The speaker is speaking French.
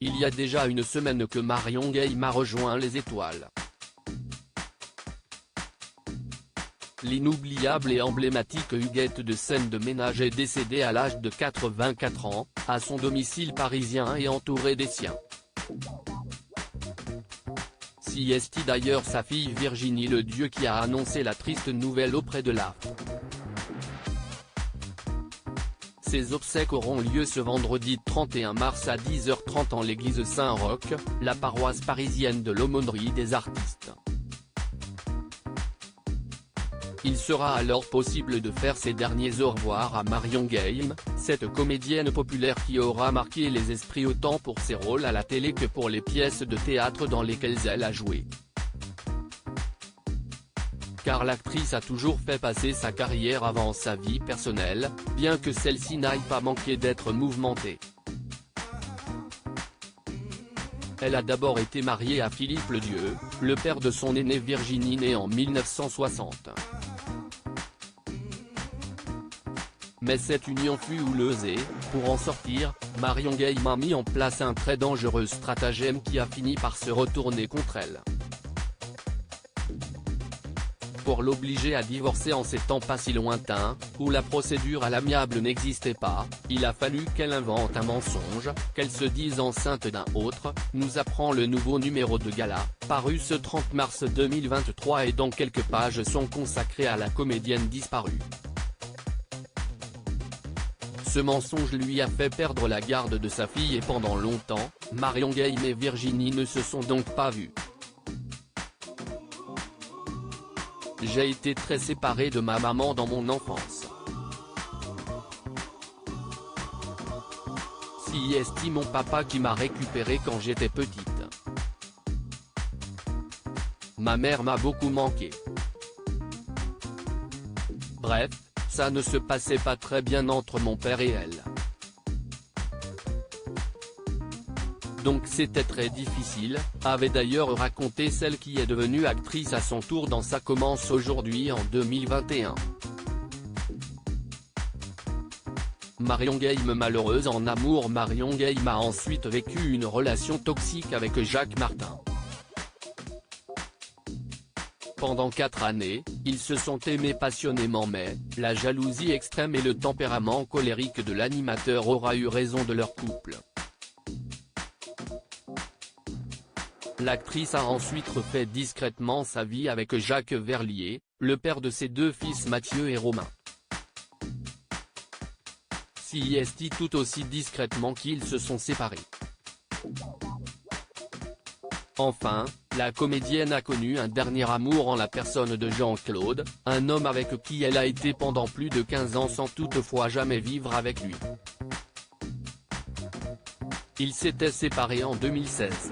il y a déjà une semaine que Marion Gaime a rejoint les étoiles. L'inoubliable et emblématique Huguette de scène de ménage est décédée à l'âge de 84 ans, à son domicile parisien et entourée des siens. C'est d'ailleurs sa fille Virginie Ledieu qui a annoncé la triste nouvelle auprès de l'AF. Ses obsèques auront lieu ce vendredi 31 mars à 10h30 en l'église Saint-Roch, la paroisse parisienne de l'Aumônerie des Artistes. Il sera alors possible de faire ses derniers au revoir à Marion Gaime, cette comédienne populaire qui aura marqué les esprits autant pour ses rôles à la télé que pour les pièces de théâtre dans lesquelles elle a joué. Car l'actrice a toujours fait passer sa carrière avant sa vie personnelle, bien que celle-ci n'aille pas manqué d'être mouvementée. Elle a d'abord été mariée à Philippe Ledieu, le père de son aînée Virginie née en 1960. Mais cette union fut houleuse et, pour en sortir, Marion Gaime a mis en place un très dangereux stratagème qui a fini par se retourner contre elle. Pour l'obliger à divorcer en ces temps pas si lointains, où la procédure à l'amiable n'existait pas, il a fallu qu'elle invente un mensonge, qu'elle se dise enceinte d'un autre, nous apprend le nouveau numéro de gala, paru ce 30 mars 2023 et dont quelques pages sont consacrées à la comédienne disparue. Ce mensonge lui a fait perdre la garde de sa fille et pendant longtemps, Marion Gaime et Virginie ne se sont donc pas vues. J'ai été très séparée de ma maman dans mon enfance. C'est mon papa qui m'a récupérée quand j'étais petite. Ma mère m'a beaucoup manqué. Bref, ça ne se passait pas très bien entre mon père et elle. Donc c'était très difficile, avait d'ailleurs raconté celle qui est devenue actrice à son tour dans Ça commence aujourd'hui en 2021. Marion Gaime malheureuse en amour. Marion Gaime a ensuite vécu une relation toxique avec Jacques Martin. Pendant 4 années, ils se sont aimés passionnément mais, la jalousie extrême et le tempérament colérique de l'animateur aura eu raison de leur couple. L'actrice a ensuite refait discrètement sa vie avec Jacques Verlier, le père de ses 2 fils Mathieu et Romain. C'est tout aussi discrètement qu'ils se sont séparés. Enfin, la comédienne a connu un dernier amour en la personne de Jean-Claude, un homme avec qui elle a été pendant plus de 15 ans sans toutefois jamais vivre avec lui. Ils s'étaient séparés en 2016.